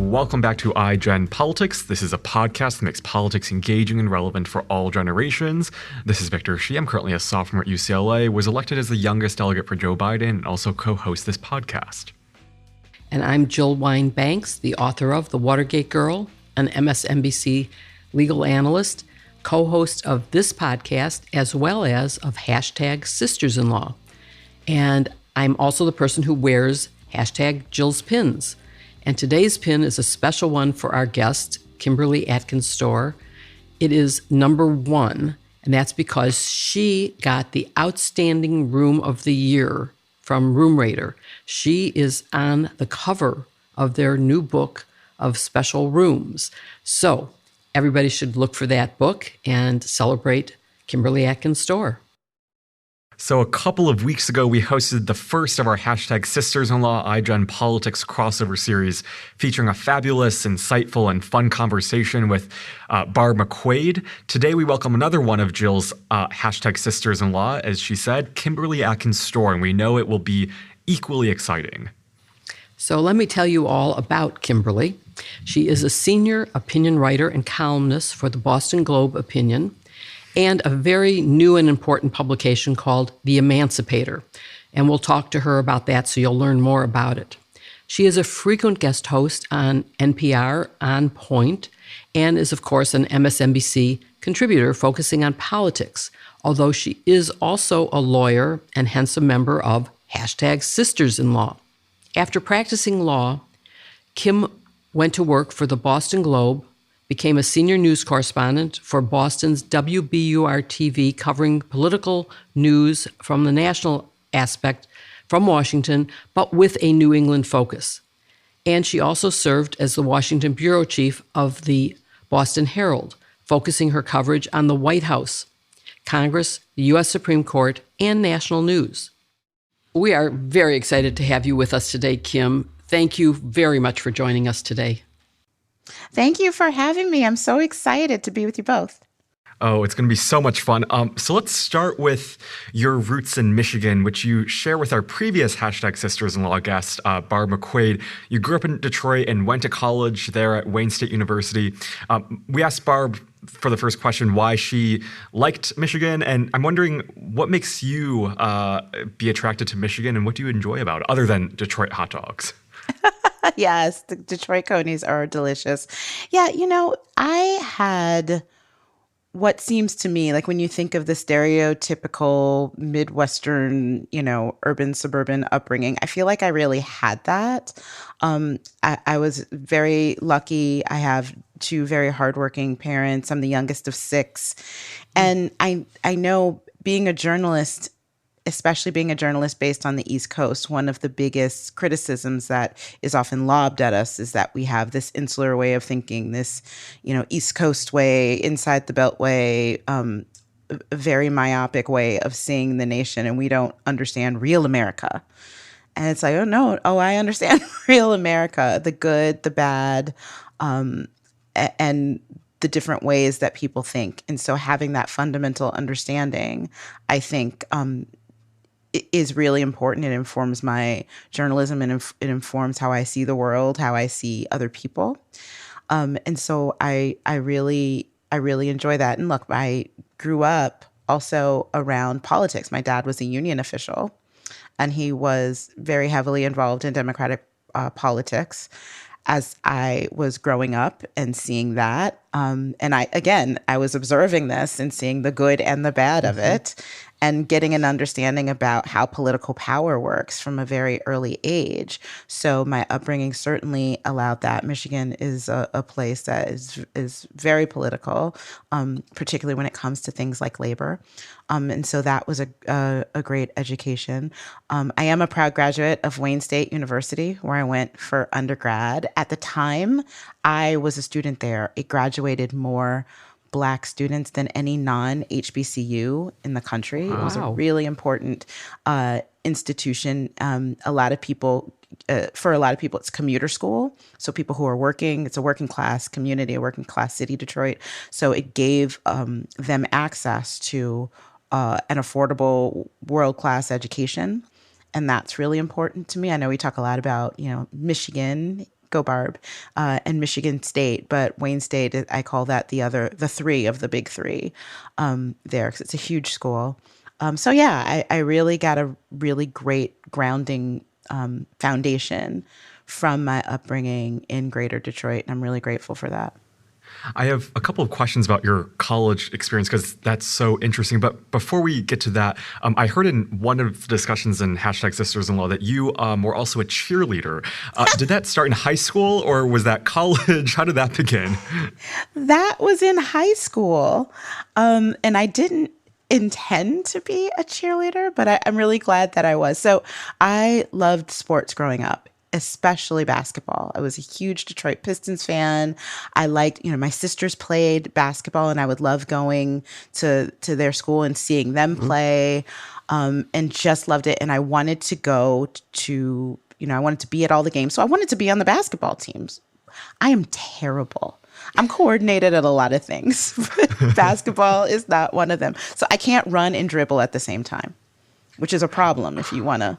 Welcome back to iGen Politics. This is a podcast that makes politics engaging and relevant for all generations. This is Victor Shi. I'm currently a sophomore at UCLA, was elected as the youngest delegate for Joe Biden, and also co-host this podcast. And I'm Jill Wine-Banks, the author of The Watergate Girl, an MSNBC legal analyst, co-host of this podcast, as well as of #Sisters-in-Law. And I'm also the person who wears #Jill's pins. And today's pin is a special one for our guest, Kimberly Atkins Stohr. It is number 1, and that's because she got the Outstanding Room of the Year from Room Rater. She is on the cover of their new book of special rooms. So everybody should look for that book and celebrate Kimberly Atkins Stohr. So a couple of weeks ago, we hosted the first of our #Sisters-in-Law iGen Politics crossover series, featuring a fabulous, insightful, and fun conversation with Barb McQuaid. Today, we welcome another one of Jill's #Sisters-in-Law, as she said, Kimberly Atkins Stohr, and we know it will be equally exciting. So let me tell you all about Kimberly. She is a senior opinion writer and columnist for the Boston Globe Opinion, and a very new and important publication called Theemancipator. And we'll talk to her about that so you'll learn more about it. She is a frequent guest host on NPR On Point and is, of course, an MSNBC contributor focusing on politics, although she is also a lawyer and hence a member of #Sisters-in-Law. After practicing law, Kim went to work for the Boston Globe, became a senior news correspondent for Boston's WBUR-TV, covering political news from the national aspect from Washington, but with a New England focus. And she also served as the Washington bureau chief of the Boston Herald, focusing her coverage on the White House, Congress, the U.S. Supreme Court, and national news. We are very excited to have you with us today, Kim. Thank you very much for joining us today. Thank you for having me. I'm so excited to be with you both. Oh, it's going to be so much fun. So let's start with your roots in Michigan, which you share with our previous #Sisters-in-Law guest, Barb McQuaid. You grew up in Detroit and went to college there at Wayne State University. We asked Barb for the first question why she liked Michigan, and I'm wondering what makes you be attracted to Michigan, and what do you enjoy about it, other than Detroit hot dogs? Yes, the Detroit conies are delicious. Yeah, I had what seems to me, like when you think of the stereotypical Midwestern, urban, suburban upbringing, I feel like I really had that. I was very lucky. I have 2 very hardworking parents. I'm the youngest of 6. And I know being a journalist, especially being a journalist based on the East Coast, one of the biggest criticisms that is often lobbed at us is that we have this insular way of thinking, this, East Coast way, inside the Beltway, a very myopic way of seeing the nation, and we don't understand real America. And it's like, I understand real America, the good, the bad, and the different ways that people think. And so having that fundamental understanding, I think, is really important. It informs my journalism, and it informs how I see the world, how I see other people. And so I really enjoy that. And look, I grew up also around politics. My dad was a union official, and he was very heavily involved in Democratic politics as I was growing up and seeing that. And I was observing this and seeing the good and the bad of it, and getting an understanding about how political power works from a very early age. So my upbringing certainly allowed that. Michigan is a place that is very political, particularly when it comes to things like labor. And so that was a great education. I am a proud graduate of Wayne State University, where I went for undergrad. At the time I was a student there, it graduated more Black students than any non-HBCU in the country. Wow. It was a really important institution. For a lot of people, it's commuter school. So people who are working, it's a working class community, a working class city, Detroit. So it gave them access to an affordable world-class education. And that's really important to me. I know we talk a lot about, Michigan go Barb, and Michigan State. But Wayne State, I call that the three of the big three there, because it's a huge school. So yeah, I really got a really great grounding foundation from my upbringing in Greater Detroit, and I'm really grateful for that. I have a couple of questions about your college experience because that's so interesting. But before we get to that, I heard in one of the discussions in #Sisters-in-Law that you were also a cheerleader. Did that start in high school or was that college? How did that begin? That was in high school. And I didn't intend to be a cheerleader, but I'm really glad that I was. So I loved sports growing up, especially basketball. I was a huge Detroit Pistons fan. I liked, my sisters played basketball, and I would love going to their school and seeing them play, and just loved it. And I wanted to go to, I wanted to be at all the games. So I wanted to be on the basketball teams. I am terrible. I'm coordinated at a lot of things, but basketball is not one of them. So I can't run and dribble at the same time, which is a problem if you want to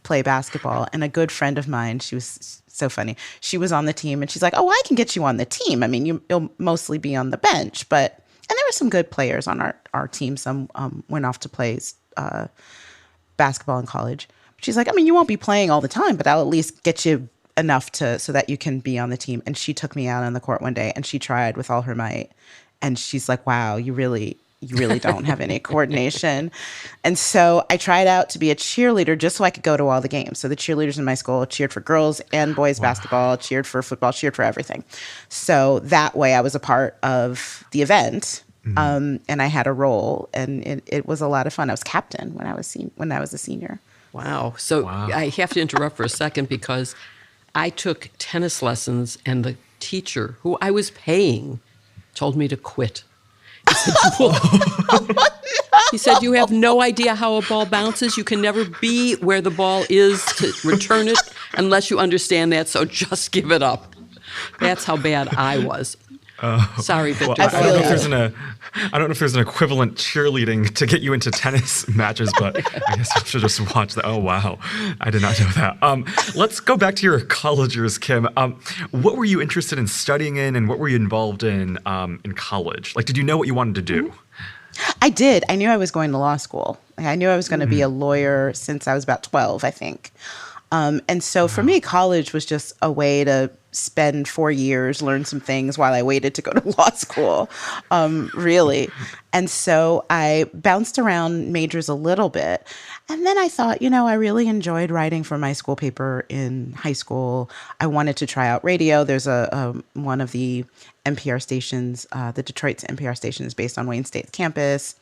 play basketball. And a good friend of mine, she was so funny. She was on the team, and she's like, "Oh, I can get you on the team. I mean, you'll mostly be on the bench." And there were some good players on our team. Some went off to play basketball in college. She's like, "I mean, you won't be playing all the time, but I'll at least get you enough so that you can be on the team." And she took me out on the court one day, and she tried with all her might. And she's like, "Wow, you really don't have any coordination." And so I tried out to be a cheerleader just so I could go to all the games. So the cheerleaders in my school cheered for girls and boys basketball, cheered for football, cheered for everything. So that way I was a part of the event, and I had a role, and it was a lot of fun. I was captain when I was a senior. Wow. So I have to interrupt for a second because I took tennis lessons, and the teacher who I was paying told me to quit. He said, "You have no idea how a ball bounces. You can never be where the ball is to return it unless you understand that, so just give it up." That's how bad I was. Sorry, Victor. Well, I don't know if there's an equivalent cheerleading to get you into tennis matches, but I guess you should just watch that. Oh, wow. I did not know that. Let's go back to your college years, Kim. What were you interested in studying in, and what were you involved in college? Like, did you know what you wanted to do? I did. I knew I was going to law school. I knew I was going to be a lawyer since I was about 12, I think. And so for me, college was just a way to spend 4 years, learn some things while I waited to go to law school, really. And so I bounced around majors a little bit. And then I thought, I really enjoyed writing for my school paper in high school. I wanted to try out radio. There's one of the NPR stations, the Detroit's NPR station is based on Wayne State's campus.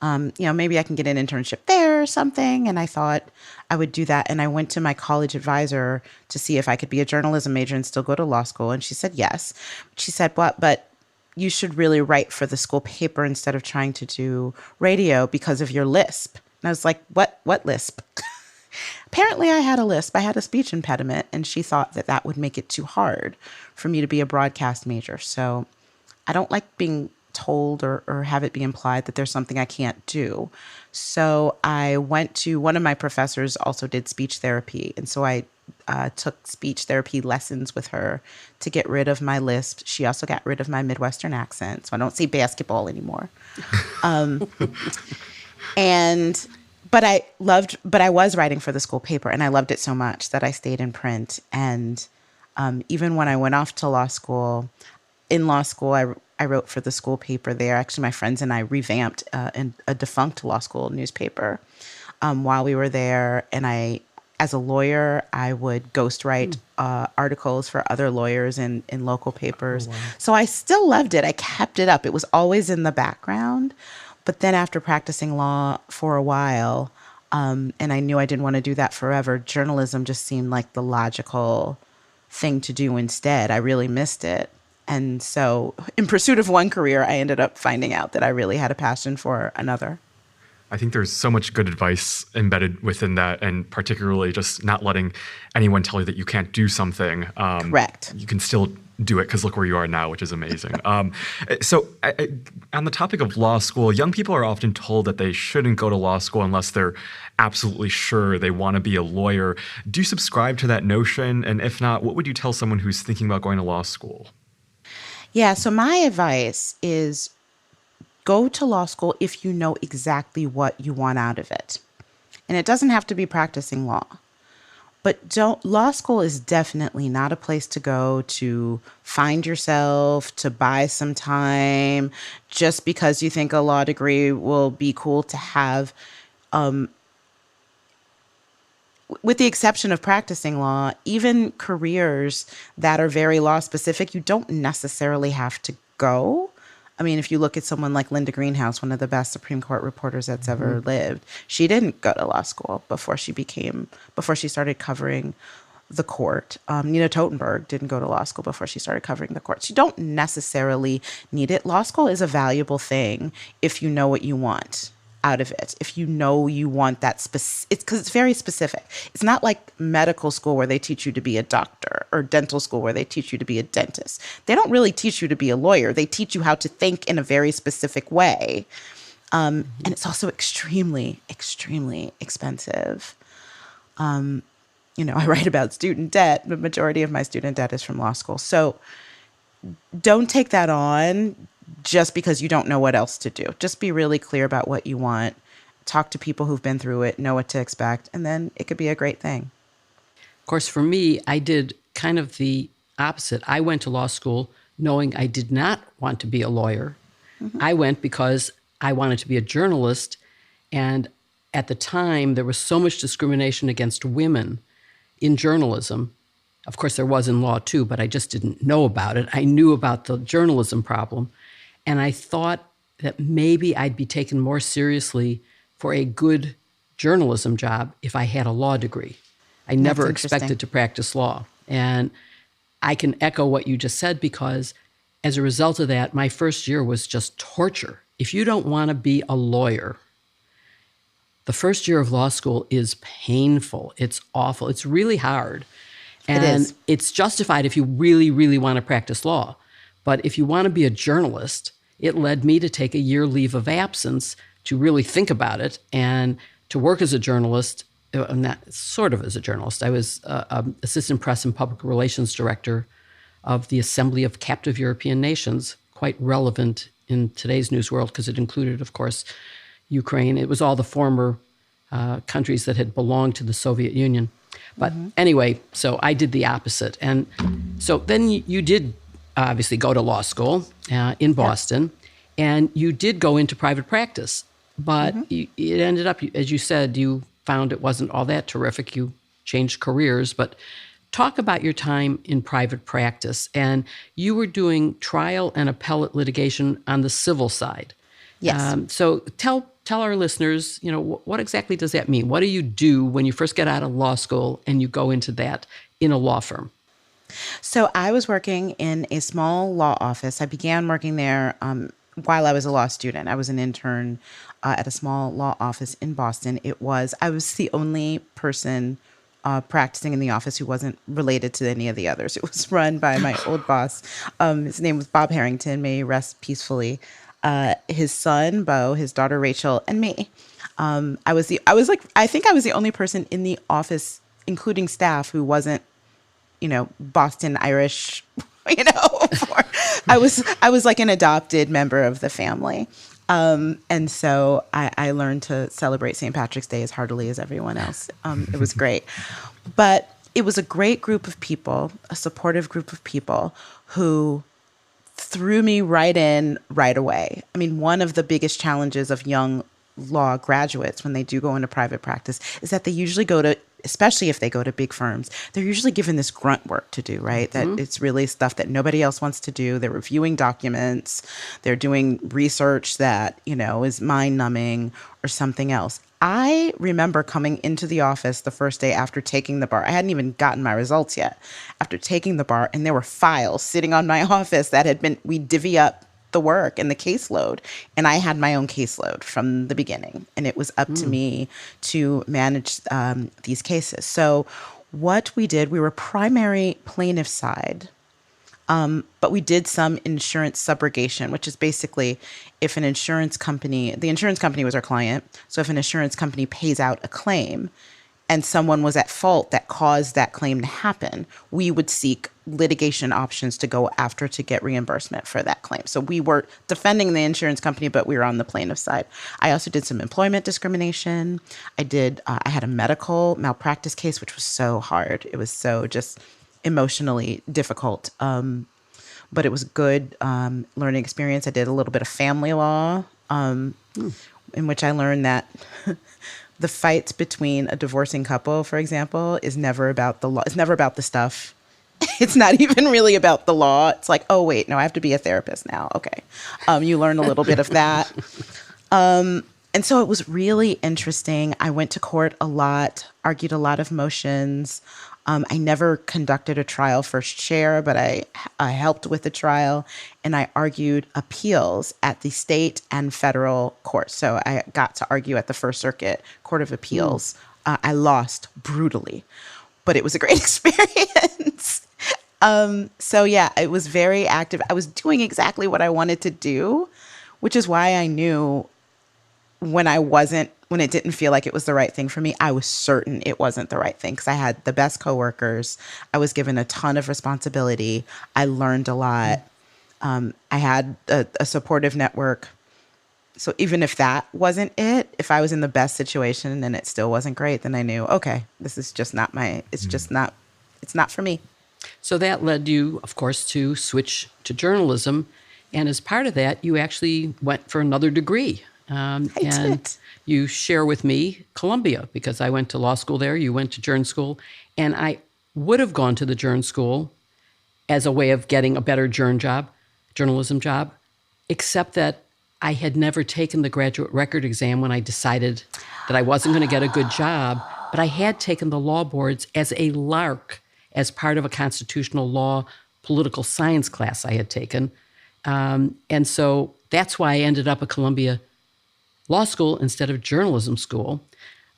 Maybe I can get an internship there or something. And I thought I would do that. And I went to my college advisor to see if I could be a journalism major and still go to law school. And she said, yes. She said, but you should really write for the school paper instead of trying to do radio because of your lisp. And I was like, what lisp? Apparently I had a lisp. I had a speech impediment. And she thought that would make it too hard for me to be a broadcast major. So I don't like being told or have it be implied that there's something I can't do. So I went to one of my professors also did speech therapy. And so I took speech therapy lessons with her to get rid of my lisp. She also got rid of my Midwestern accent. So I don't say basketball anymore. But I was writing for the school paper, and I loved it so much that I stayed in print. And even when I went off to law school, I wrote for the school paper there. Actually, my friends and I revamped a defunct law school newspaper while we were there. And as a lawyer, I would ghostwrite articles for other lawyers in local papers. Oh, wow. So I still loved it. I kept it up. It was always in the background. But then after practicing law for a while, and I knew I didn't want to do that forever, journalism just seemed like the logical thing to do instead. I really missed it. And so in pursuit of one career, I ended up finding out that I really had a passion for another. I think there's so much good advice embedded within that, and particularly just not letting anyone tell you that you can't do something. Correct. You can still do it, because look where you are now, which is amazing. On the topic of law school, young people are often told that they shouldn't go to law school unless they're absolutely sure they want to be a lawyer. Do you subscribe to that notion? And if not, what would you tell someone who's thinking about going to law school? Yeah, so my advice is go to law school if you know exactly what you want out of it. And it doesn't have to be practicing law. But law school is definitely not a place to go to find yourself, to buy some time, just because you think a law degree will be cool to have. With the exception of practicing law, even careers that are very law specific, you don't necessarily have to go. I mean, if you look at someone like Linda Greenhouse, one of the best Supreme Court reporters that's ever lived, she didn't go to law school before she started covering the court. Nina Totenberg didn't go to law school before she started covering the courts. You don't necessarily need it. Law school is a valuable thing if you know what you want out of it. If you know you want that it's because it's very specific. It's not like medical school where they teach you to be a doctor, or dental school where they teach you to be a dentist. They don't really teach you to be a lawyer. They teach you how to think in a very specific way. And it's also extremely, extremely expensive. I write about student debt. The majority of my student debt is from law school. So don't take that on just because you don't know what else to do. Just be really clear about what you want. Talk to people who've been through it, know what to expect, and then it could be a great thing. Of course, for me, I did kind of the opposite. I went to law school knowing I did not want to be a lawyer. I went because I wanted to be a journalist. And at the time, there was so much discrimination against women in journalism. Of course, there was in law too, but I just didn't know about it. I knew about the journalism problem. And I thought that maybe I'd be taken more seriously for a good journalism job if I had a law degree. I never expected to practice law. And I can echo what you just said, because as a result of that, my first year was just torture. If you don't want to be a lawyer, the first year of law school is painful. It's awful. It's really hard. And it's justified if you really, really want to practice law. But if you want to be a journalist, it led me to take a year leave of absence to really think about it and to work as a journalist, not sort of as a journalist. I was assistant press and public relations director of the Assembly of Captive European Nations, quite relevant in today's news world because it included, of course, Ukraine. It was all the former countries that had belonged to the Soviet Union. But anyway, so I did the opposite. And so then you did obviously go to law school in Boston, and you did go into private practice. But it ended up, as you said, you found it wasn't all that terrific. You changed careers. But talk about your time in private practice. And you were doing trial and appellate litigation on the civil side. Yes. So tell our listeners, what exactly does that mean? What do you do when you first get out of law school and you go into that in a law firm? So I was working in a small law office. I began working there while I was a law student. I was an intern at a small law office in Boston. I was the only person practicing in the office who wasn't related to any of the others. It was run by my old boss. His name was Bob Harrington, may he rest peacefully. His son, Bo, his daughter, Rachel, and me. I think I was the only person in the office, including staff, who wasn't, Boston Irish, I was like an adopted member of the family. And so I learned to celebrate St. Patrick's Day as heartily as everyone else. It was great. But it was a great group of people, a supportive group of people who threw me right in right away. I mean, one of the biggest challenges of young law graduates when they do go into private practice is that they usually especially if they go to big firms, they're usually given this grunt work to do, right? That it's really stuff that nobody else wants to do. They're reviewing documents. They're doing research that, is mind-numbing or something else. I remember coming into the office the first day after taking the bar. I hadn't even gotten my results yet. After taking the bar, and there were files sitting on my office that we divvy up the work and the caseload. And I had my own caseload from the beginning. And it was up to me to manage these cases. So what we did, we were primary plaintiff side But we did some insurance subrogation, which is basically if an insurance company, the insurance company was our client. So if an insurance company pays out a claim and someone was at fault that caused that claim to happen, we would seek litigation options to go after to get reimbursement for that claim. So we were defending the insurance company, but we were on the plaintiff side. I also did some employment discrimination. I had a medical malpractice case, which was so hard. It was so just emotionally difficult. But it was good learning experience. I did a little bit of family law, in which I learned that the fights between a divorcing couple, for example, is never about the law. It's never about the stuff. It's not even really about the law. It's like, oh, wait, no, I have to be a therapist now. Okay. You learn a little bit of that. And so it was really interesting. I went to court a lot, argued a lot of motions. I never conducted a trial first chair, but I helped with the trial, and I argued appeals at the state and federal courts. So I got to argue at the First Circuit Court of Appeals. I lost brutally, but it was a great experience. So yeah, it was very active. I was doing exactly what I wanted to do, which is why I knew when it didn't feel like it was the right thing for me, I was certain it wasn't the right thing because I had the best coworkers. I was given a ton of responsibility. I learned a lot. I had a supportive network. So even if that wasn't it, if I was in the best situation and it still wasn't great, then I knew, okay, this is just not it's not for me. So that led you, of course, to switch to journalism. And as part of that, you actually went for another degree. I did. You share with me Columbia, because I went to law school there. You went to journalism school. And I would have gone to the journalism school as a way of getting a better journalism job, except that I had never taken the graduate record exam when I decided that I wasn't going to get a good job. But I had taken the law boards as a lark, as part of a constitutional law political science class I had taken. And so that's why I ended up at Columbia Law School instead of journalism school.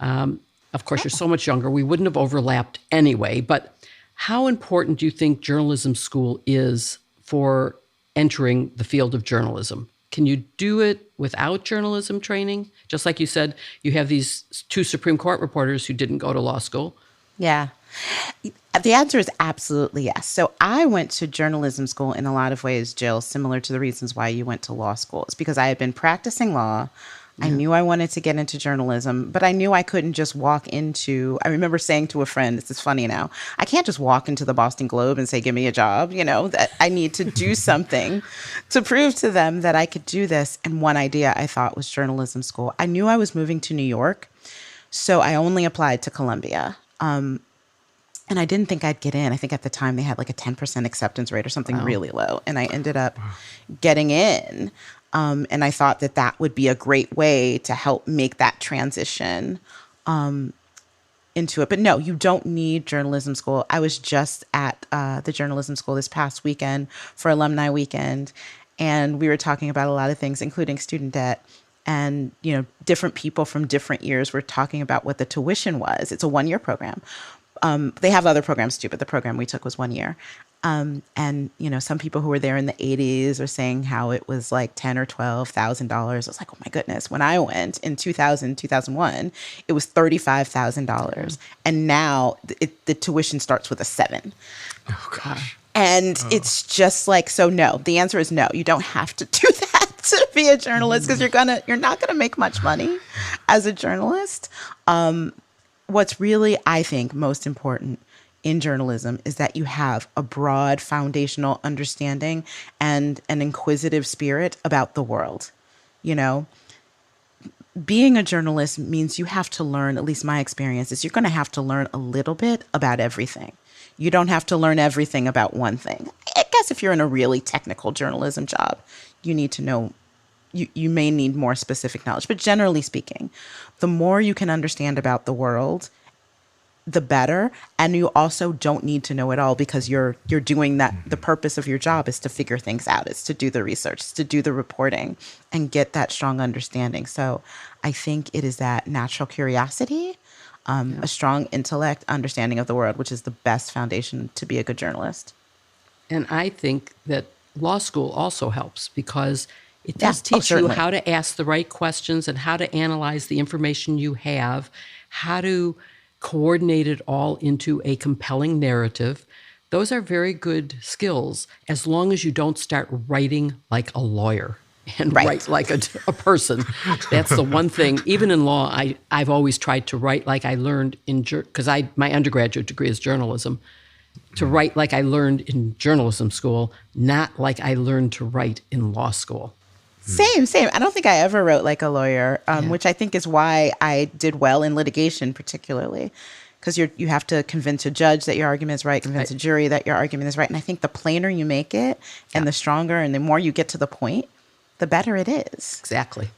Of course, you're so much younger. We wouldn't have overlapped anyway. But how important do you think journalism school is for entering the field of journalism? Can you do it without journalism training? Just like you said, you have these two Supreme Court reporters who didn't go to law school. Yeah. The answer is absolutely yes. So I went to journalism school in a lot of ways, Jill, similar to the reasons why you went to law school. It's because I had been practicing law. I knew I wanted to get into journalism, but I knew I couldn't just walk into, I remember saying to a friend, this is funny now, I can't just walk into the Boston Globe and say, give me a job, that I need to do something to prove to them that I could do this. And one idea I thought was journalism school. I knew I was moving to New York, so I only applied to Columbia. And I didn't think I'd get in. I think at the time they had like a 10% acceptance rate or something really low. And I ended up getting in. And I thought that would be a great way to help make that transition into it. But no, you don't need journalism school. I was just at the journalism school this past weekend for alumni weekend. And we were talking about a lot of things, including student debt. And, different people from different years were talking about what the tuition was. It's a one-year program. They have other programs too, but the program we took was 1 year. And, some people who were there in the 80s are saying how it was like $10,000 or $12,000. I was like, oh my goodness. When I went in 2001, it was $35,000. And now the tuition starts with a 7. Oh, gosh. And it's just like, so no, the answer is no. You don't have to do that to be a journalist because you're not going to make much money as a journalist. What's really, I think, most important in journalism is that you have a broad foundational understanding and an inquisitive spirit about the world. Being a journalist means you have to learn, at least my experience is you're going to have to learn a little bit about everything. You don't have to learn everything about one thing. I guess if you're in a really technical journalism job, you need to know, you may need more specific knowledge. But generally speaking, the more you can understand about the world, the better. And you also don't need to know it all because you're doing that. The purpose of your job is to figure things out. It's to do the research, it's to do the reporting and get that strong understanding. So I think it is that natural curiosity, a strong intellect, understanding of the world, which is the best foundation to be a good journalist. And I think that law school also helps because it does teach you certainly. how to ask the right questions and how to analyze the information you have, how to coordinate it all into a compelling narrative. Those are very good skills as long as you don't start writing like a lawyer and write like a person. That's the one thing. Even in law, I've always tried to write like I learned because my undergraduate degree is journalism, to write like I learned in journalism school, not like I learned to write in law school. Same. I don't think I ever wrote like a lawyer, which I think is why I did well in litigation particularly, because you have to convince a judge that your argument is right, convince a jury that your argument is right. And I think the plainer you make it and the stronger and the more you get to the point, the better it is. Exactly.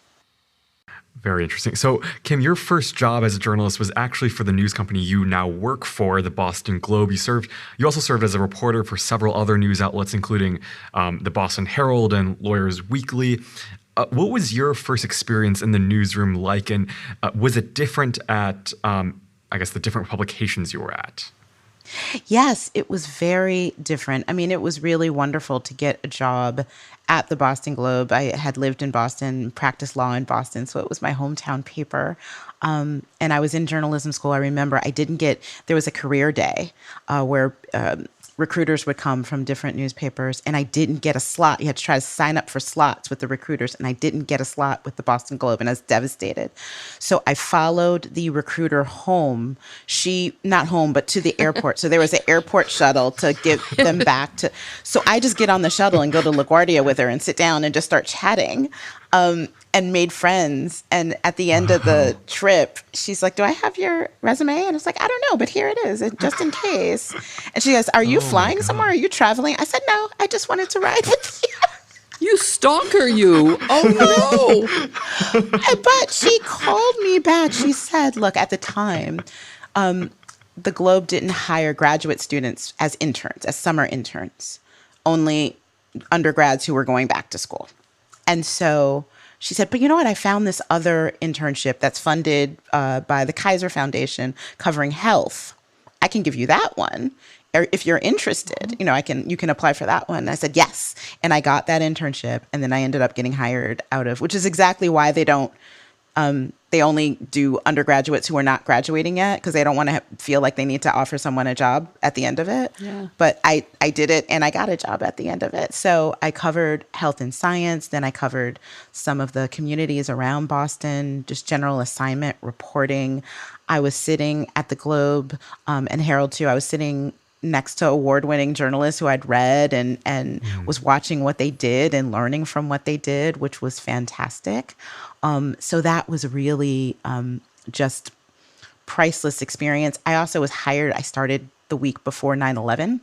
Very interesting. So, Kim, your first job as a journalist was actually for the news company you now work for, the Boston Globe. You also served as a reporter for several other news outlets, including the Boston Herald and Lawyers Weekly. What was your first experience in the newsroom like, and was it different at, the different publications you were at? Yes, it was very different. I mean, it was really wonderful to get a job at the Boston Globe. I had lived in Boston, practiced law in Boston, so it was my hometown paper. And I was in journalism school. I remember there was a career day where recruiters would come from different newspapers, and I didn't get a slot. You had to try to sign up for slots with the recruiters, and I didn't get a slot with the Boston Globe, and I was devastated. So I followed the recruiter home. Not home, but to the airport. So there was an airport shuttle to get them back to. So I just get on the shuttle and go to LaGuardia with her and sit down and just start chatting. And made friends. And at the end of the trip, she's like, "Do I have your resume?" And I was like, "I don't know, but here it is, just in case." And she goes, "Are you flying somewhere? Are you traveling?" I said, "No, I just wanted to ride with you." You stalker, you. Oh, no. But she called me back. She said, look, at the time, the Globe didn't hire graduate students as interns, as summer interns, only undergrads who were going back to school. And so she said, "But you know what? I found this other internship that's funded by the Kaiser Foundation covering health. I can give you that one. If you're interested, you can apply for that one." And I said, yes. And I got that internship. And then I ended up getting hired which is exactly why they only do undergraduates who are not graduating yet, because they don't want to feel like they need to offer someone a job at the end of it. Yeah. But I did it, and I got a job at the end of it. So I covered health and science. Then I covered some of the communities around Boston, just general assignment reporting. I was sitting at the Globe and Herald too. I was sitting next to award-winning journalists who I'd read and was watching what they did and learning from what they did, which was fantastic. So that was really just priceless experience. I also was hired. I started the week before 9/11.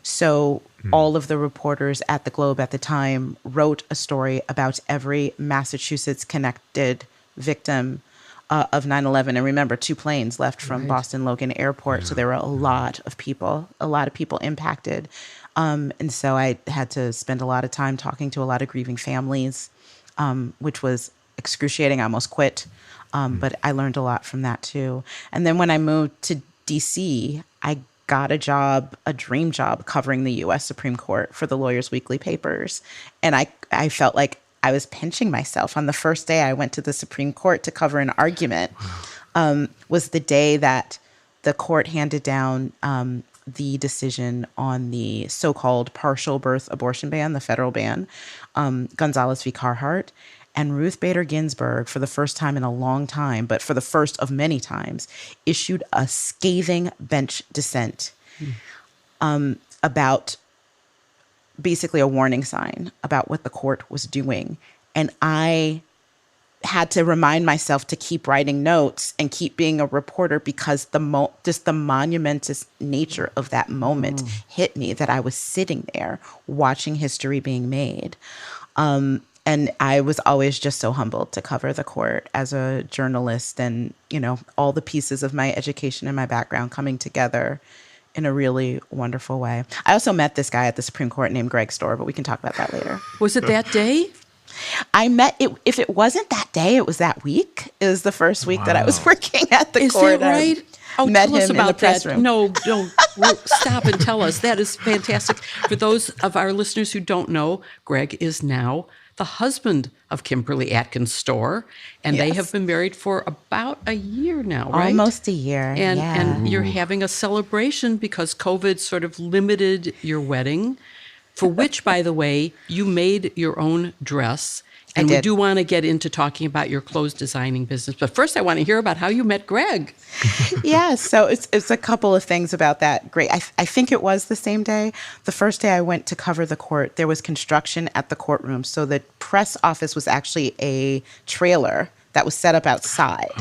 So all of the reporters at the Globe at the time wrote a story about every Massachusetts-connected victim of 9/11. And remember, 2 planes left from Boston Logan Airport. So there were a lot of people impacted. And so I had to spend a lot of time talking to a lot of grieving families, which was excruciating. I almost quit. But I learned a lot from that too. And then when I moved to DC, I got a dream job covering the U.S. Supreme Court for the Lawyers Weekly papers. And I felt like I was pinching myself. On the first day I went to the Supreme Court to cover an argument, was the day that the court handed down the decision on the so-called partial birth abortion ban, the federal ban, Gonzalez v. Carhart. And Ruth Bader Ginsburg, for the first time in a long time, but for the first of many times, issued a scathing bench dissent about basically a warning sign about what the court was doing. And I had to remind myself to keep writing notes and keep being a reporter, because just the monumentous nature of that moment hit me, that I was sitting there watching history being made. And I was always just so humbled to cover the court as a journalist, and, all the pieces of my education and my background coming together in a really wonderful way. I also met this guy at the Supreme Court named Greg Stohr, but we can talk about that later. Was it that day? I met it. If it wasn't that day, it was that week. It was the first week that I was working at the court. Is that right? Oh, met tell us him in the about press that. room. No, stop and tell us. That is fantastic. For those of our listeners who don't know, Greg is now the husband of Kimberly Atkins Stohr, and they Yes. have been married for about a year now, right? Almost a year. And you're having a celebration because COVID sort of limited your wedding, for which, by the way, you made your own dress. And we did. do want to get into talking about your clothes designing business. But first, I want to hear about how you met Greg. Yeah, so it's a couple of things about that. Great. I think it was the same day. The first day I went to cover the court, there was construction at the courtroom. So the press office was actually a trailer that was set up outside.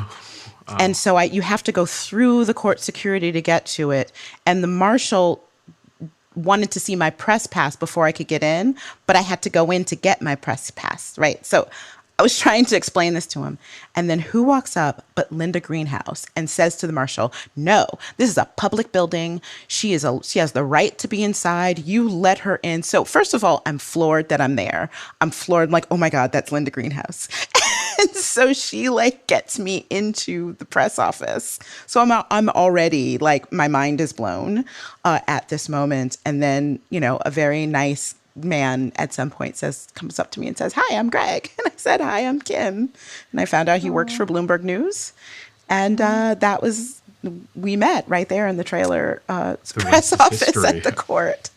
And so you have to go through the court security to get to it. And the marshal wanted to see my press pass before I could get in, but I had to go in to get my press pass, right? So I was trying to explain this to him. And then who walks up but Linda Greenhouse and says to the marshal, no, this is a public building. She has the right to be inside. You let her in. So first of all, I'm floored that I'm there. I'm floored. I'm like, oh my God, that's Linda Greenhouse. And so she gets me into the press office. So I'm already my mind is blown at this moment. And then, a very nice man at some point comes up to me and says, "Hi, I'm Greg." And I said, "Hi, I'm Kim." And I found out he works for Bloomberg News. And we met right there in the trailer press office at the court.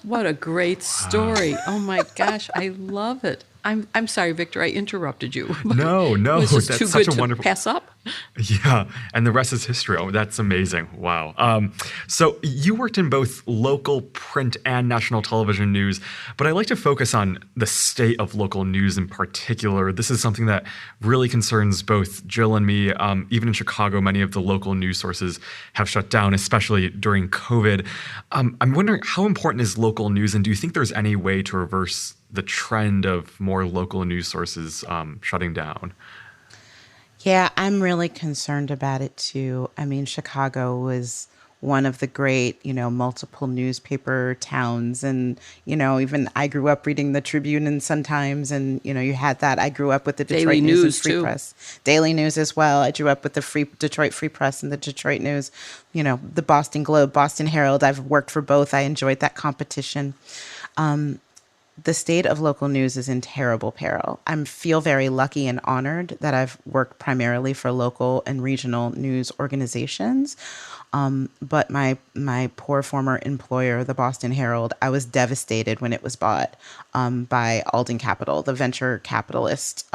What a great story. Oh my gosh, I love it. I'm sorry, Victor, I interrupted you. No, It was just that's too such good a to wonderful pass up. Yeah, and the rest is history. Oh, that's amazing. Wow. So you worked in both local print and national television news, but I like to focus on the state of local news in particular. This is something that really concerns both Jill and me. Even in Chicago, many of the local news sources have shut down, especially during COVID. I'm wondering, how important is local news, and do you think there's any way to reverse the trend of more local news sources shutting down? Yeah, I'm really concerned about it too. I mean, Chicago was one of the great, multiple newspaper towns. And, even I grew up reading the Tribune and Sun-Times, and, you had that. I grew up with the Detroit Daily News and News, Free too. Press. Daily News as well. I grew up with the Detroit Free Press and the Detroit News, the Boston Globe, Boston Herald. I've worked for both. I enjoyed that competition. The state of local news is in terrible peril. I feel very lucky and honored that I've worked primarily for local and regional news organizations. But my poor former employer, the Boston Herald, I was devastated when it was bought by Alden Capital, the venture capitalist.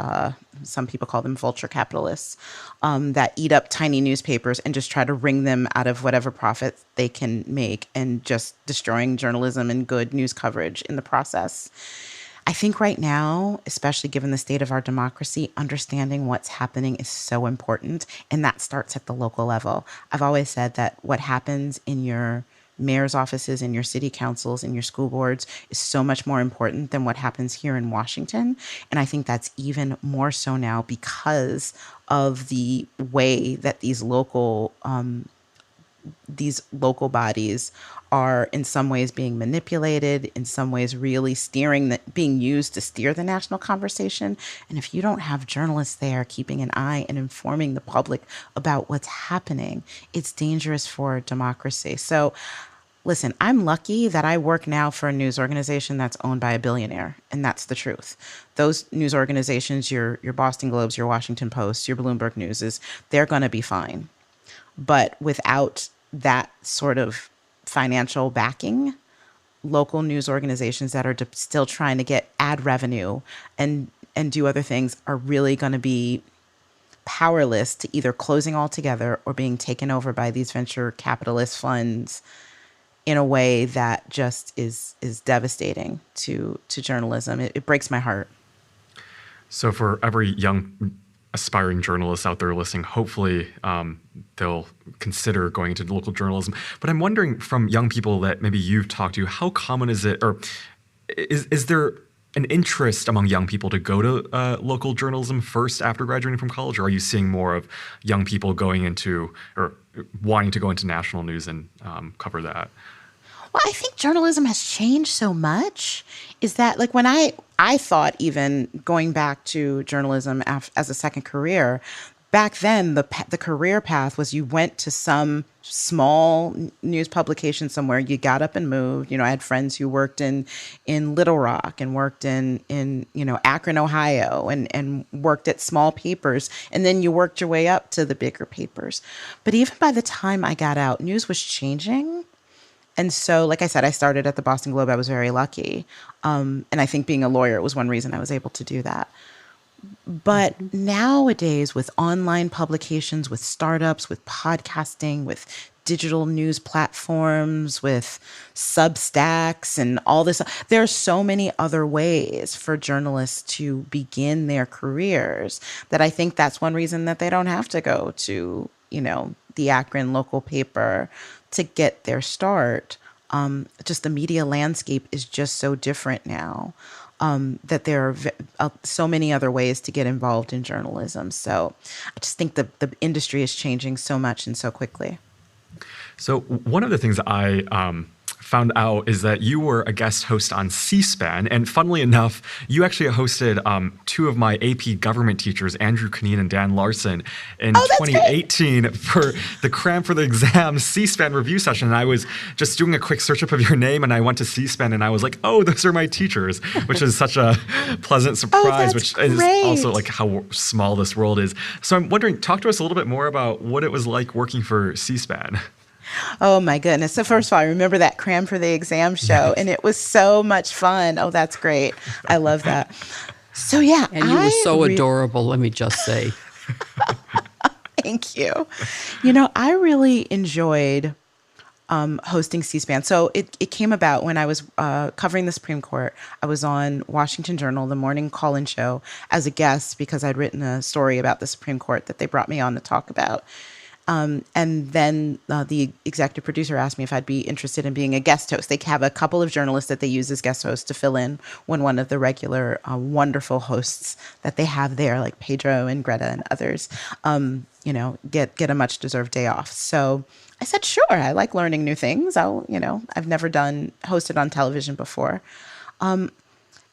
Some people call them vulture capitalists that eat up tiny newspapers and just try to wring them out of whatever profit they can make, and just destroying journalism and good news coverage in the process. I think right now, especially given the state of our democracy, understanding what's happening is so important, and that starts at the local level. I've always said that what happens in your mayor's offices, in your city councils, in your school boards is so much more important than what happens here in Washington. And I think that's even more so now because of the way that these local bodies are in some ways being manipulated, in some ways really being used to steer the national conversation. And if you don't have journalists there keeping an eye and informing the public about what's happening, it's dangerous for democracy. So listen, I'm lucky that I work now for a news organization that's owned by a billionaire, and that's the truth. Those news organizations, your Boston Globes, your Washington Post, your Bloomberg Newses, they're going to be fine. But without that sort of financial backing, local news organizations that are still trying to get ad revenue and do other things are really going to be powerless to either closing altogether or being taken over by these venture capitalist funds in a way that just is devastating to journalism. It breaks my heart. So for every young aspiring journalists out there listening, hopefully they'll consider going into local journalism. But I'm wondering, from young people that maybe you've talked to, how common is it, or is there an interest among young people to go to local journalism first after graduating from college? Or are you seeing more of young people going into, or wanting to go into national news and cover that? Well, I think journalism has changed so much. Is that when I thought, even going back to journalism as a second career, back then, the career path was you went to some small news publication somewhere. You got up and moved. I had friends who worked in Little Rock and worked in Akron, Ohio, and worked at small papers. And then you worked your way up to the bigger papers. But even by the time I got out, news was changing. And so, like I said, I started at the Boston Globe. I was very lucky. And I think being a lawyer was one reason I was able to do that. But nowadays, with online publications, with startups, with podcasting, with digital news platforms, with Substacks and all this, there are so many other ways for journalists to begin their careers that I think that's one reason that they don't have to go to, the Akron local paper to get their start. Just the media landscape is just so different now. That there are so many other ways to get involved in journalism. So I just think the industry is changing so much and so quickly. So one of the things I found out is that you were a guest host on C-SPAN. And funnily enough, you actually hosted two of my AP government teachers, Andrew Cunneen and Dan Larson, in 2018 great. For the Cram for the Exam C-SPAN review session. And I was just doing a quick search up of your name, and I went to C-SPAN, and I was like, oh, those are my teachers, which is such a pleasant surprise, which great. Is also like how small this world is. So I'm wondering, talk to us a little bit more about what it was like working for C-SPAN. Oh, my goodness. So first of all, I remember that Cram for the Exam show, and it was so much fun. Oh, that's great. I love that. So, yeah. And you were so adorable, let me just say. Thank you. I really enjoyed hosting C-SPAN. So it came about when I was covering the Supreme Court. I was on Washington Journal, the morning call-in show, as a guest because I'd written a story about the Supreme Court that they brought me on to talk about. And then the executive producer asked me if I'd be interested in being a guest host. They have a couple of journalists that they use as guest hosts to fill in when one of the regular wonderful hosts that they have there, like Pedro and Greta and others, get a much deserved day off. So I said, sure, I like learning new things. I've never hosted on television before.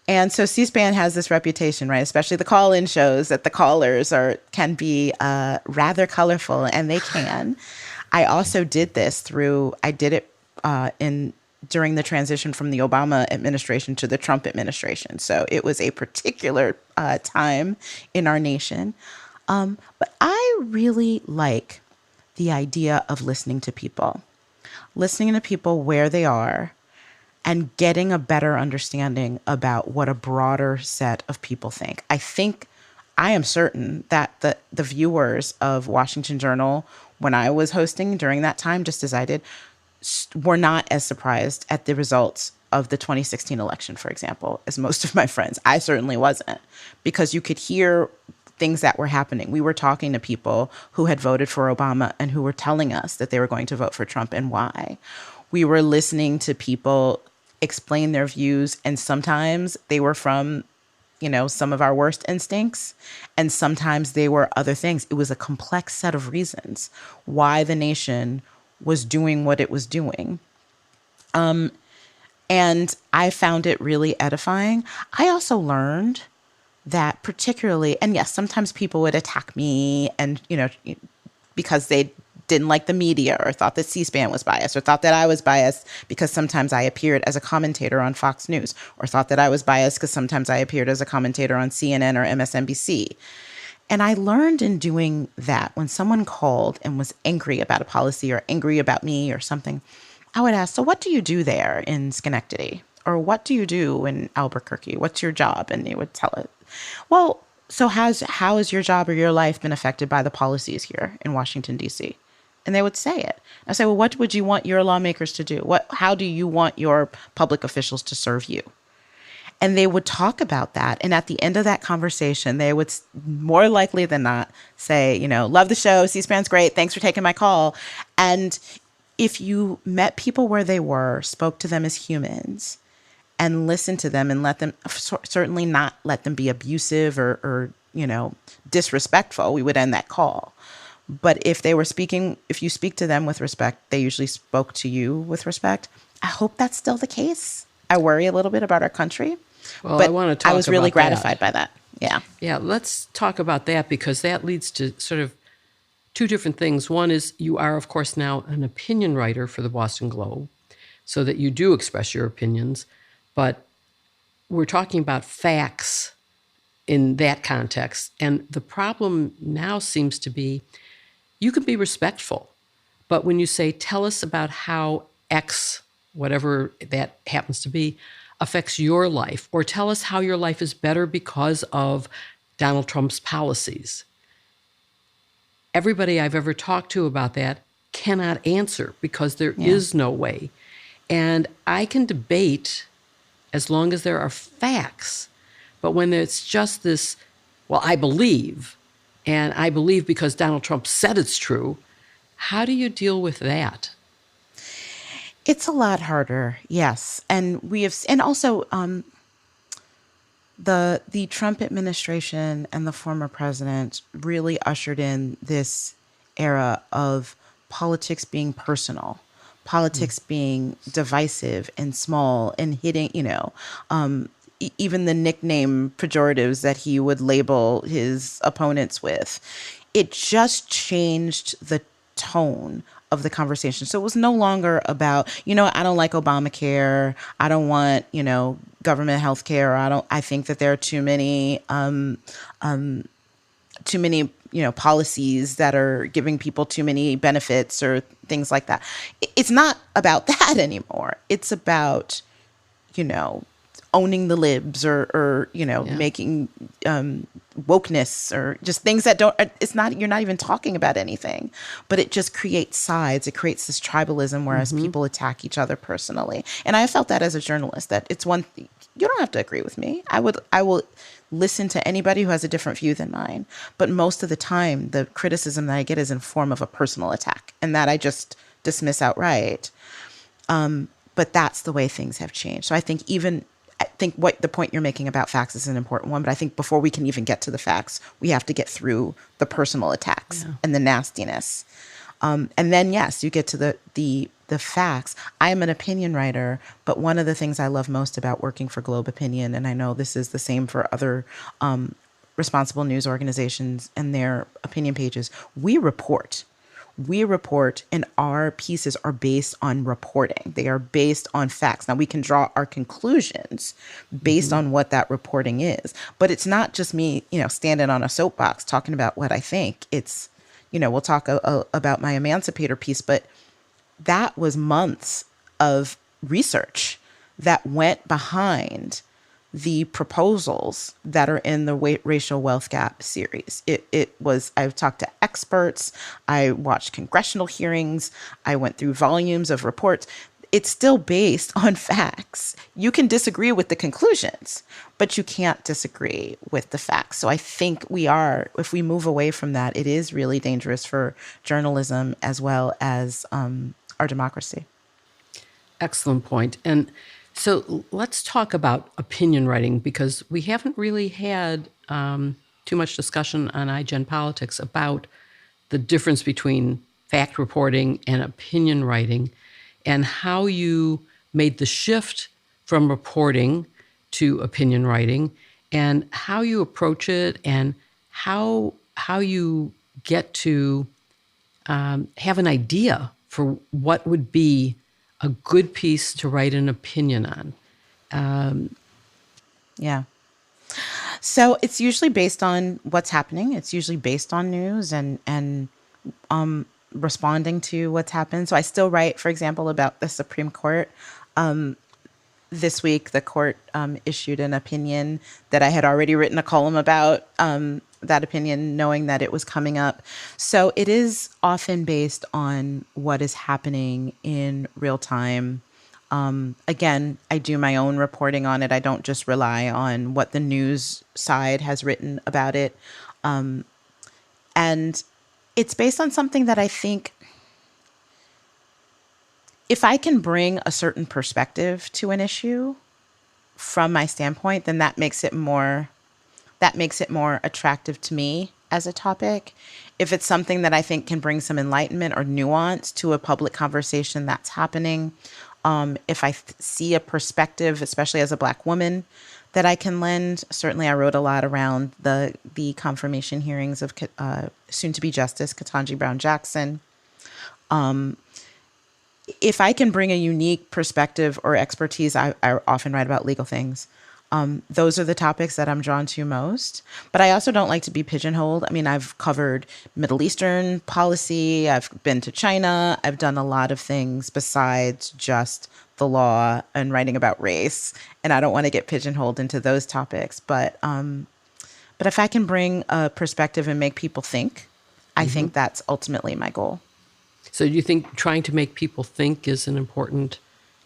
And so C-SPAN has this reputation, right? Especially the call-in shows, that the callers can be rather colorful, and they can. I also did this during the transition from the Obama administration to the Trump administration. So it was a particular time in our nation. But I really like the idea of listening to people where they are, and getting a better understanding about what a broader set of people think. I am certain that the viewers of Washington Journal, when I was hosting during that time, just as I did, were not as surprised at the results of the 2016 election, for example, as most of my friends. I certainly wasn't, because you could hear things that were happening. We were talking to people who had voted for Obama and who were telling us that they were going to vote for Trump and why. We were listening to people explain their views, and sometimes they were from, some of our worst instincts, and sometimes they were other things. It was a complex set of reasons why the nation was doing what it was doing. And I found it really edifying. I also learned that particularly, and yes, sometimes people would attack me and, because they didn't like the media or thought that C-SPAN was biased or thought that I was biased because sometimes I appeared as a commentator on Fox News, or thought that I was biased because sometimes I appeared as a commentator on CNN or MSNBC. And I learned in doing that, when someone called and was angry about a policy or angry about me or something, I would ask, so what do you do there in Schenectady? Or what do you do in Albuquerque? What's your job? And they would tell it. Well, so how has your job or your life been affected by the policies here in Washington, D.C.? And they would say it. I say, well, what would you want your lawmakers to do? How do you want your public officials to serve you? And they would talk about that. And at the end of that conversation, they would more likely than not say, love the show. C-SPAN's great. Thanks for taking my call. And if you met people where they were, spoke to them as humans, and listened to them and let them, certainly not let them be abusive or disrespectful, we would end that call. But if you speak to them with respect, they usually spoke to you with respect. I hope that's still the case. I worry a little bit about our country. Well, but I want to talk I was really about gratified by that. Yeah. Yeah, let's talk about that because that leads to sort of two different things. One is you are, of course, now an opinion writer for the Boston Globe, so that you do express your opinions, but we're talking about facts in that context. And the problem now seems to be you can be respectful, but when you say, tell us about how X, whatever that happens to be, affects your life, or tell us how your life is better because of Donald Trump's policies. Everybody I've ever talked to about that cannot answer because there is no way. And I can debate as long as there are facts. But when it's just this, well, I believe, and I believe because Donald Trump said it's true, how do you deal with that? It's a lot harder, yes. And also the Trump administration and the former president really ushered in this era of politics being personal, politics being divisive and small and hitting, even the nickname pejoratives that he would label his opponents with. It just changed the tone of the conversation. So it was no longer about, I don't like Obamacare. I don't want, government health care. I think that there are too many, policies that are giving people too many benefits or things like that. It's not about that anymore. It's about, owning the libs or making wokeness or just things that you're not even talking about anything, but it just creates sides. It creates this tribalism, whereas people attack each other personally. And I felt that as a journalist, that it's one thing, you don't have to agree with me. I will listen to anybody who has a different view than mine. But most of the time, the criticism that I get is in form of a personal attack, and that I just dismiss outright. But that's the way things have changed. So I think what the point you're making about facts is an important one, but I think before we can even get to the facts, we have to get through the personal attacks and the nastiness. And then, yes, you get to the facts. I am an opinion writer, but one of the things I love most about working for Globe Opinion, and I know this is the same for other responsible news organizations and their opinion pages, we report, and our pieces are based on reporting. They are based on facts. Now, we can draw our conclusions based on what that reporting is, but it's not just me, standing on a soapbox talking about what I think. It's, we'll talk about my Emancipator piece, but that was months of research that went behind the proposals that are in the Racial Wealth Gap series. I've talked to experts, I watched congressional hearings, I went through volumes of reports. It's still based on facts. You can disagree with the conclusions, but you can't disagree with the facts. So I think if we move away from that, it is really dangerous for journalism as well as our democracy. Excellent point. And so let's talk about opinion writing, because we haven't really had too much discussion on iGen Politics about the difference between fact reporting and opinion writing, and how you made the shift from reporting to opinion writing, and how you approach it, and how you get to have an idea for what would be a good piece to write an opinion on. Yeah. So it's usually based on what's happening. It's usually based on news and responding to what's happened. So I still write, for example, about the Supreme Court. This week, the court issued an opinion that I had already written a column about, that opinion, knowing that it was coming up. So it is often based on what is happening in real time. Again, I do my own reporting on it. I don't just rely on what the news side has written about it. And it's based on something that I think, if I can bring a certain perspective to an issue from my standpoint, then that makes it more attractive to me as a topic. If it's something that I think can bring some enlightenment or nuance to a public conversation that's happening, If I see a perspective, especially as a Black woman, that I can lend. Certainly, I wrote a lot around the confirmation hearings of soon-to-be Justice Ketanji Brown Jackson. If I can bring a unique perspective or expertise, I often write about legal things. Those are the topics that I'm drawn to most. But I also don't like to be pigeonholed. I mean, I've covered Middle Eastern policy. I've been to China. I've done a lot of things besides just the law and writing about race. And I don't want to get pigeonholed into those topics. But if I can bring a perspective and make people think, I think that's ultimately my goal. So do you think trying to make people think is an important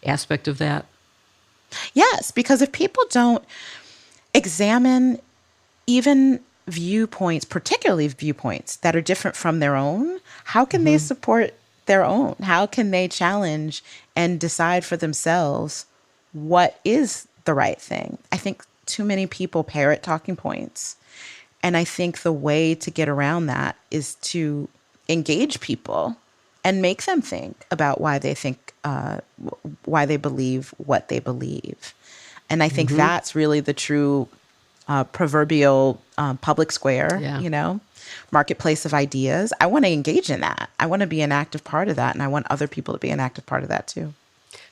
aspect of that? Yes, because if people don't examine even viewpoints, particularly viewpoints that are different from their own, how can they support their own? How can they challenge and decide for themselves what is the right thing? I think too many people parrot talking points. And I think the way to get around that is to engage people and make them think about why they think, why they believe what they believe. And I think that's really the true proverbial public square, marketplace of ideas. I want to engage in that. I want to be an active part of that. And I want other people to be an active part of that too.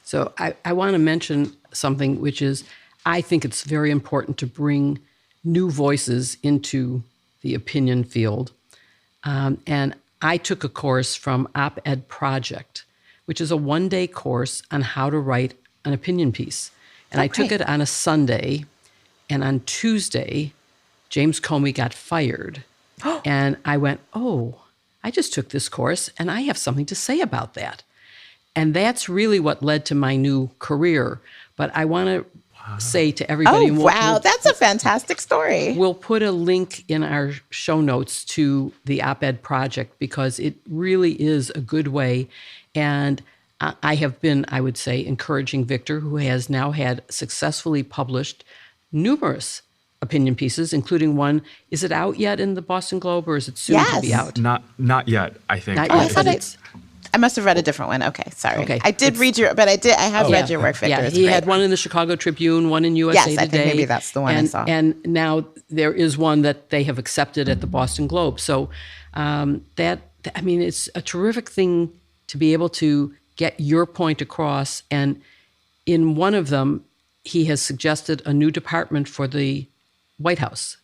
So I want to mention something, which is I think it's very important to bring new voices into the opinion field. And I took a course from OpEd Project, which is a one-day course on how to write an opinion piece. And I took it on a Sunday, and on Tuesday, James Comey got fired. And I went, I just took this course, and I have something to say about that. And that's really what led to my new career. But I want to say to everybody. That's a fantastic story. We'll put a link in our show notes to the OpEd Project because it really is a good way. And I have been, I would say, encouraging Victor, who has now had successfully published numerous opinion pieces, including one. Is it out yet in the Boston Globe, or is it soon to be out? Not yet, I think. Not yet, I must have read a different one. Okay, sorry. Okay. I did read your, but I have read your work, Victor. Yeah, he had one in the Chicago Tribune, one in USA Today. Yes, I think maybe that's the one I saw. And now there is one that they have accepted at the Boston Globe. So it's a terrific thing to be able to get your point across. And in one of them, he has suggested a new department for the White House,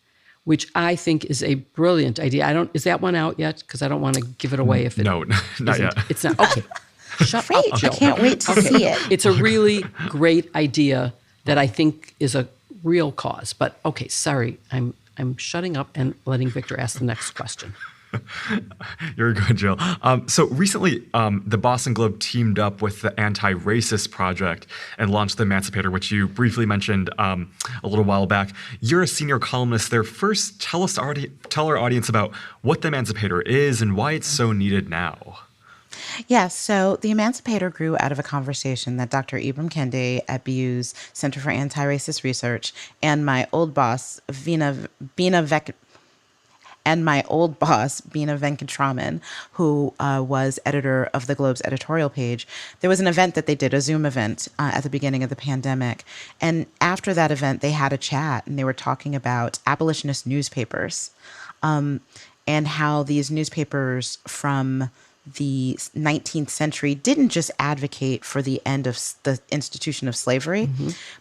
which I think is a brilliant idea. Is that one out yet? Because I don't want to give it away if it No, not yet. It's not. Okay. Shut up, Jill. I can't wait to see it. It's a really great idea that I think is a real cause. But okay, sorry. I'm shutting up and letting Victor ask the next question. You're good, Jill. So recently, the Boston Globe teamed up with the Anti-Racist Project and launched the Emancipator, which you briefly mentioned a little while back. You're a senior columnist there. First, tell our audience about what the Emancipator is and why it's so needed now. Yes, so the Emancipator grew out of a conversation that Dr. Ibram Kendi at BU's Center for Anti-Racist Research and my old boss, Bina Venkatraman, who was editor of the Globe's editorial page. There was an event that they did, a Zoom event at the beginning of the pandemic. And after that event, they had a chat and they were talking about abolitionist newspapers and how these newspapers from the 19th century didn't just advocate for the end of the institution of slavery,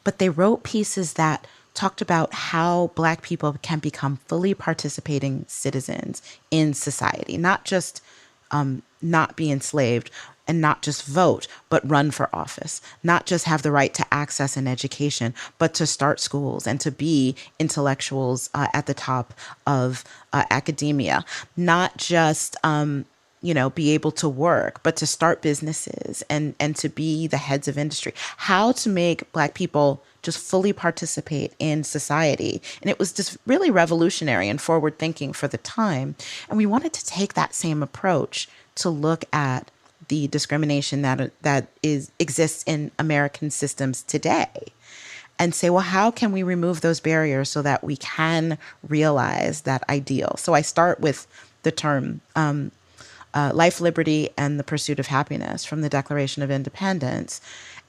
but they wrote pieces that talked about how Black people can become fully participating citizens in society, not just not be enslaved and not just vote, but run for office, not just have the right to access an education, but to start schools and to be intellectuals at the top of academia, not just be able to work, but to start businesses and to be the heads of industry, how to make Black people just fully participate in society. And it was just really revolutionary and forward thinking for the time. And we wanted to take that same approach to look at the discrimination that exists in American systems today and say, well, how can we remove those barriers so that we can realize that ideal? So I start with the term life, liberty, and the pursuit of happiness from the Declaration of Independence.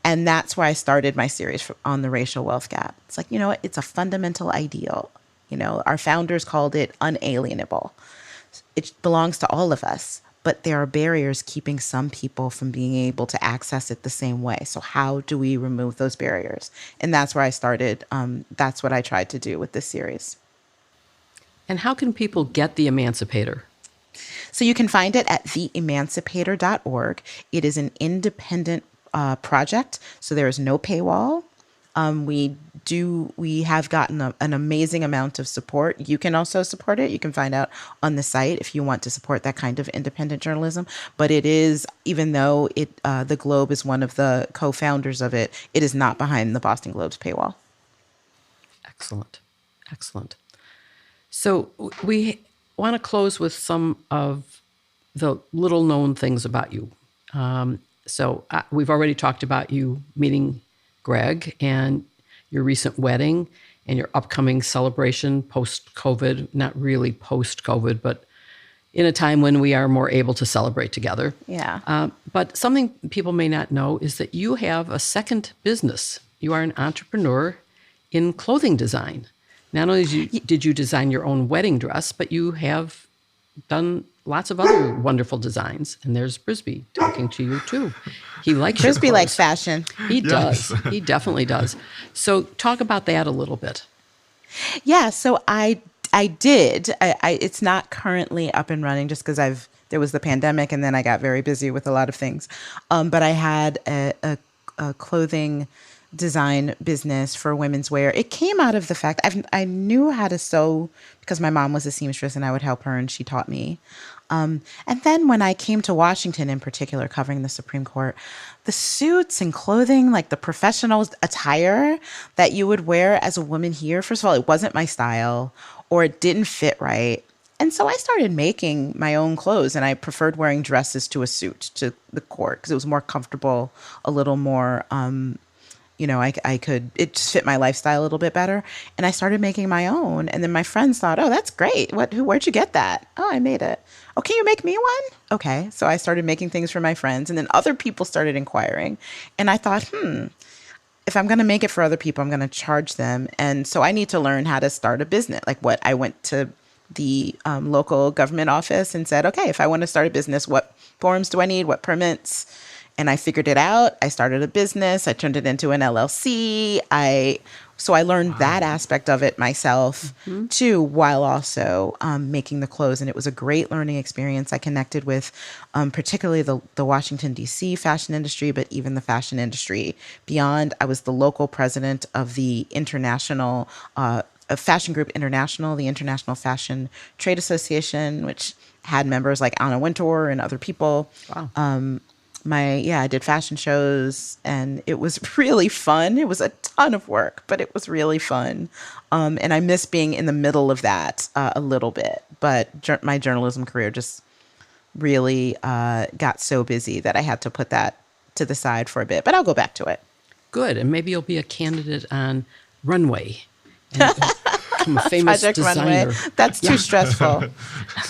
And that's where I started my series on the racial wealth gap. It's like, you know what? It's a fundamental ideal. You know, our founders called it unalienable. It belongs to all of us, but there are barriers keeping some people from being able to access it the same way. So how do we remove those barriers? And that's where I started. That's what I tried to do with this series. And how can people get the Emancipator? So you can find it at theemancipator.org. It is an independent project, so there is no paywall. We have gotten an amazing amount of support. You can also support it. You can find out on the site if you want to support that kind of independent journalism. But it is, even though the Globe is one of the co-founders of it, it is not behind the Boston Globe's paywall. Excellent. Excellent. So we want to close with some of the little known things about you. We've already talked about you meeting Greg and your recent wedding and your upcoming celebration post-COVID, not really post-COVID, but in a time when we are more able to celebrate together. Yeah. But something people may not know is that you have a second business. You are an entrepreneur in clothing design. Not only did you design your own wedding dress, but you have done lots of other wonderful designs. And there's Brisby talking to you too. He likes your Brisby clothes. likes fashion. He does. He definitely does. So talk about that a little bit. Yeah. So I did. It's not currently up and running just because there was the pandemic and then I got very busy with a lot of things. But I had a clothing design business for women's wear. It came out of the fact I knew how to sew because my mom was a seamstress and I would help her and she taught me. And then when I came to Washington in particular, covering the Supreme Court, the suits and clothing, like the professional attire that you would wear as a woman here, first of all, it wasn't my style or it didn't fit right. And so I started making my own clothes and I preferred wearing dresses to a suit to the court because it was more comfortable, a little more it just fit my lifestyle a little bit better. And I started making my own. And then my friends thought, oh, that's great. Where'd you get that? Oh, I made it. Oh, can you make me one? Okay. So I started making things for my friends. And then other people started inquiring. And I thought, if I'm going to make it for other people, I'm going to charge them. And so I need to learn how to start a business. I went to the local government office and said, okay, if I want to start a business, what forms do I need? What permits? And I figured it out. I started a business. I turned it into an LLC. So I learned that aspect of it myself too, while also making the clothes. And it was a great learning experience. I connected with particularly the Washington, D.C. fashion industry, but even the fashion industry beyond. I was the local president of the International Fashion Group International, the International Fashion Trade Association, which had members like Anna Wintour and other people. Wow. I did fashion shows and it was really fun. It was a ton of work, but it was really fun. And I miss being in the middle of that a little bit. But my journalism career just really got so busy that I had to put that to the side for a bit. But I'll go back to it. Good. And maybe you'll be a candidate on Runway. And become a famous Project designer. Runway. That's too stressful.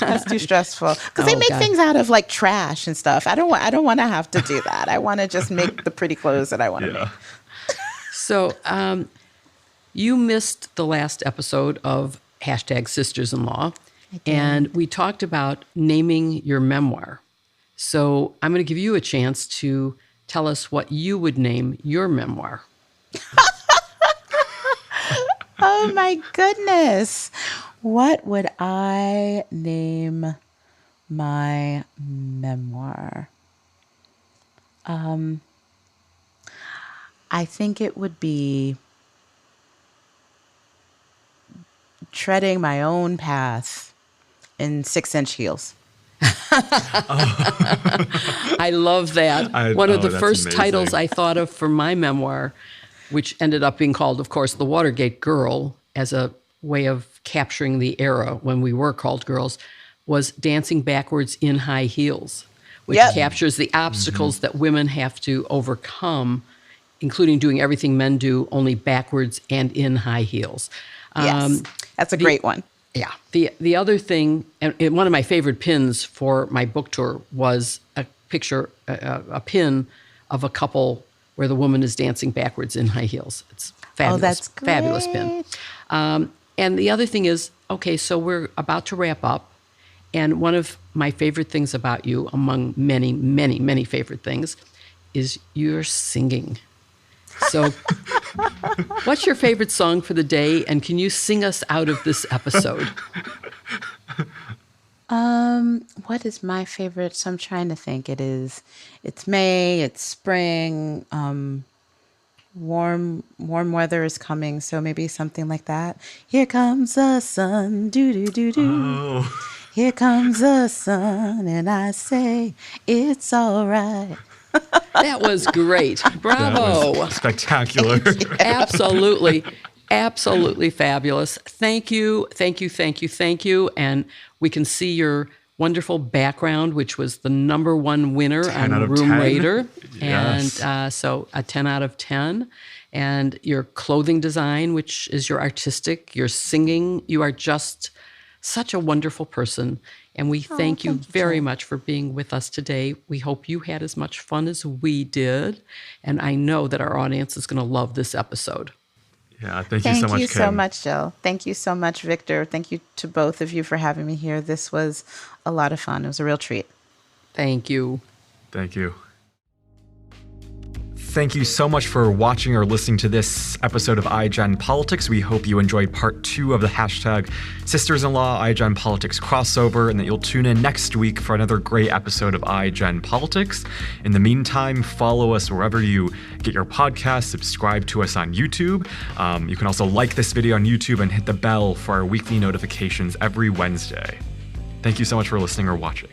That's too stressful because they make things out of like trash and stuff. I don't want to have to do that. I want to just make the pretty clothes that I want to make. So you missed the last episode of #Sisters-in-Law, and we talked about naming your memoir. So I'm going to give you a chance to tell us what you would name your memoir. Oh my goodness. What would I name my memoir? I think it would be treading my own path in 6-inch heels. I love that. One of the first titles I thought of for my memoir, which ended up being called, of course, The Watergate Girl, as a way of capturing the era when we were called girls, was Dancing Backwards in High Heels, which captures the obstacles that women have to overcome, including doing everything men do, only backwards and in high heels. Yes, that's a great one. Yeah. The other thing, and one of my favorite pins for my book tour was a picture, a pin of a couple where the woman is dancing backwards in high heels. It's fabulous. Oh, that's great. Fabulous pin. And the other thing is, okay, so we're about to wrap up. And one of my favorite things about you, among many, many, many favorite things, is your singing. So what's your favorite song for the day? And can you sing us out of this episode? What is my favorite? So I'm trying to think. It's May, it's spring, warm weather is coming, so maybe something like that. Here comes the sun, do do do do. Oh. Here comes the sun, and I say it's all right. That was great. Bravo. That was spectacular. Absolutely. Absolutely fabulous. Thank you. Thank you. Thank you. Thank you. And we can see your wonderful background, which was the #1 winner on Room 10. Raider. Yes. And so a 10 out of 10. And your clothing design, which is your artistic, your singing. You are just such a wonderful person. And we thank you very much for being with us today. We hope you had as much fun as we did. And I know that our audience is going to love this episode. Yeah, thank you so much, Thank you Kim. so much, Jill. Thank you so much, Victor. Thank you to both of you for having me here. This was a lot of fun. It was a real treat. Thank you. Thank you. Thank you so much for watching or listening to this episode of iGen Politics. We hope you enjoyed part 2 of the hashtag Sisters-in-Law iGen Politics crossover, and that you'll tune in next week for another great episode of iGen Politics. In the meantime, follow us wherever you get your podcasts, subscribe to us on YouTube. You can also like this video on YouTube and hit the bell for our weekly notifications every Wednesday. Thank you so much for listening or watching.